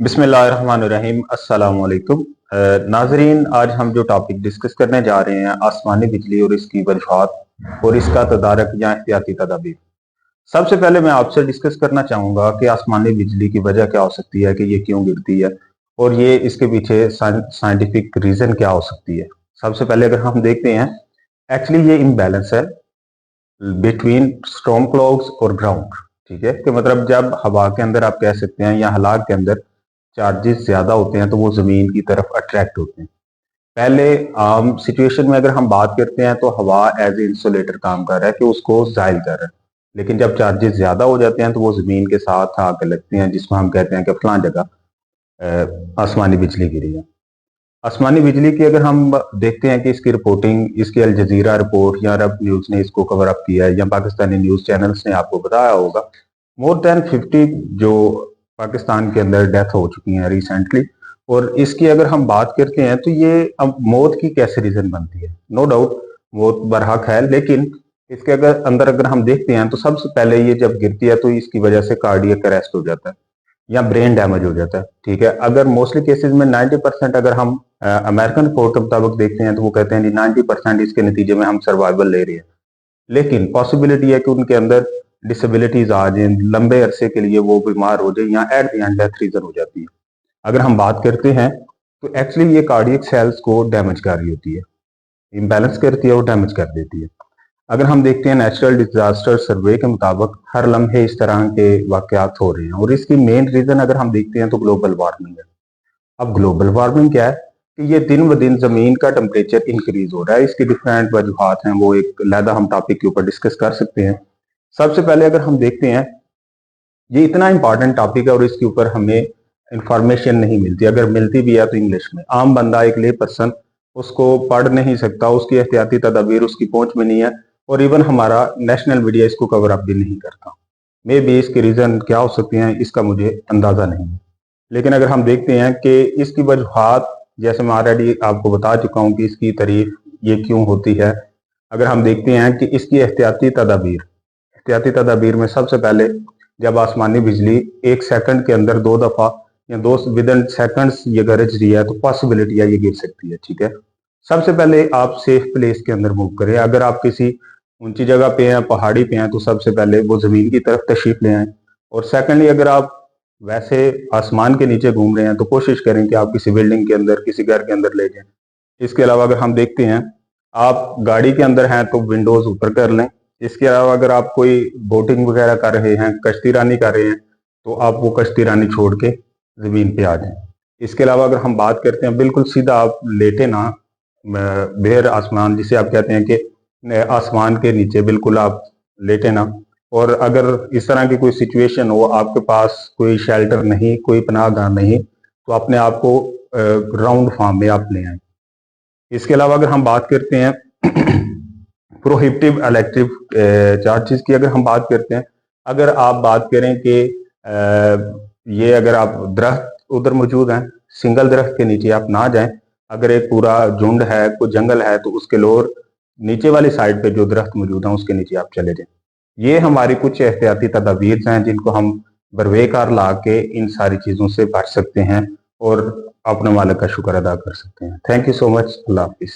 बिस्मिल्लाहिर्रहमानिर्रहीम अस्सलाम वालेकुम। नाजरीन, आज हम जो टॉपिक डिस्कस करने जा रहे हैं आसमानी बिजली और इसकी वजूहात और इसका तदारक या एहतियाती तदाबीर। सबसे पहले मैं आपसे डिस्कस करना चाहूंगा कि आसमानी बिजली की वजह क्या हो सकती है, कि ये क्यों गिरती है और ये इसके पीछे साइंटिफिक रीजन क्या हो सकती है। सबसे पहले अगर हम देखते हैं, एक्चुअली ये इम्बैलेंस है बिटवीन स्टॉर्म क्लाउड्स और ग्राउंड। ठीक है, कि मतलब जब हवा के अंदर आप कह सकते हैं या हलाक के अंदर चार्जेस ज्यादा होते हैं तो वो जमीन की तरफ अट्रैक्ट होते हैं। पहले आम सिचुएशन में अगर हम बात करते हैं तो हवा एज ए इंसुलेटर काम कर रहा है कि उसको जाहिल कर रहा है। लेकिन जब चार्जेस ज्यादा हो जाते हैं तो वो जमीन के साथ आके लगते हैं, जिसमें हम कहते हैं कि फलां जगह आसमानी बिजली गिरी है। आसमानी बिजली की अगर हम देखते हैं कि इसकी रिपोर्टिंग, इसकी अल जजीरा रिपोर्ट या अरब न्यूज ने इसको कवर अप किया है या पाकिस्तानी न्यूज चैनल्स ने आपको बताया होगा, मोर देन 50 जो पाकिस्तान के अंदर डेथ हो चुकी हैं रिसेंटली। और इसकी अगर हम बात करते हैं तो ये अब मौत की कैसे रीजन बनती है। नो डाउट मौत बरहक है, लेकिन इसके अगर हम देखते हैं तो सबसे पहले ये जब गिरती है तो इसकी वजह से कार्डियक अरेस्ट हो जाता है या ब्रेन डैमेज हो जाता है। ठीक है, अगर मोस्टली केसेस में 90% अगर हम अमेरिकन रिपोर्ट के मुताबिक देखते हैं तो वो कहते हैं जी 90% इसके नतीजे में हम सर्वाइवल ले रहे हैं। लेकिन पॉसिबिलिटी है कि उनके अंदर डिसेबिलिटीज आ जाए, लंबे अरसे के लिए वो बीमार हो जाए या at the end death reason हो जाती है। अगर हम बात करते हैं तो एक्चुअली ये कार्डियक सेल्स को डैमेज कर रही होती है, इम्बैलेंस करती है और डैमेज कर देती है। अगर हम देखते हैं नेचुरल डिजास्टर सर्वे के मुताबिक हर लम्हे इस तरह के वाकयात हो रहे हैं और इसकी मेन रीजन अगर हम देखते हैं तो ग्लोबल वार्मिंग है। अब ग्लोबल वार्मिंग क्या है कि ये दिन ब दिन जमीन का टेम्परेचर इंक्रीज हो रहा है। इसकी डिफरेंट वजूहत हैं, वो एक लहदा हम टॉपिक के ऊपर डिस्कस कर सकते हैं। सबसे पहले अगर हम देखते हैं, ये इतना इंपॉर्टेंट टॉपिक है और इसके ऊपर हमें इंफॉर्मेशन नहीं मिलती। अगर मिलती भी है तो इंग्लिश में, आम बंदा एक ले पर्सन उसको पढ़ नहीं सकता, उसकी एहतियाती तदाबीर उसकी पहुंच में नहीं है और इवन हमारा नेशनल मीडिया इसको कवर अप भी नहीं करता। मे बी इसके रीजन क्या हो सकते हैं इसका मुझे अंदाजा नहीं है। लेकिन अगर हम देखते हैं कि इसकी वजूहत, जैसे मैं ऑलरेडी आपको बता चुका हूं कि इसकी तारीफ ये क्यों होती है। अगर हम देखते हैं कि इसकी एहतियाती तदाबीर में सबसे पहले जब आसमानी बिजली एक सेकंड के अंदर 2 दफा या दो विद इन सेकंड्स ये गरज रही है तो पॉसिबिलिटी है ये गिर सकती है। ठीक है, सबसे पहले आप सेफ प्लेस के अंदर मूव करें। अगर आप किसी ऊंची जगह पे हैं, पहाड़ी पे हैं, तो सबसे पहले वो जमीन की तरफ तशरीफ ले आए। और सेकंडली अगर आप वैसे आसमान के नीचे घूम रहे हैं तो कोशिश करें कि आप किसी बिल्डिंग के अंदर, किसी घर के अंदर ले जाएं। इसके अलावा अगर हम देखते हैं, आप गाड़ी के अंदर हैं तो विंडोज ऊपर कर लें। इसके अलावा अगर आप कोई बोटिंग वगैरह कर रहे हैं, कश्ती रानी कर रहे हैं, तो आप वो कश्ती रानी छोड़ के जमीन पे आ जाएं। इसके अलावा अगर हम बात करते हैं, बिल्कुल सीधा आप लेटे ना, बेर आसमान जिसे आप कहते हैं कि आसमान के नीचे बिल्कुल आप लेटे ना। और अगर इस तरह की कोई सिचुएशन हो, आपके पास कोई शेल्टर नहीं, कोई पनाहगाह नहीं, तो अपने आप को ग्राउंड फॉर्म में आप ले आए। इसके अलावा अगर हम बात करते हैं प्रोहिबिटिव इलेक्ट्रिक चार्जेस की, अगर हम बात करते हैं, अगर आप बात करें कि ये अगर आप दरख्त उधर मौजूद हैं, सिंगल दरख्त के नीचे आप ना जाएं। अगर एक पूरा झुंड है, कोई जंगल है, तो उसके लोअर नीचे वाली साइड पे जो दरख्त मौजूद हैं उसके नीचे आप चले जाएं। ये हमारी कुछ एहतियाती तदाबीर हैं जिनको हम बरवेकार ला के इन सारी चीज़ों से बच सकते हैं और अपने मालिक का शुक्र अदा कर सकते हैं। Thank you so much. अल्लाह हाफिज़।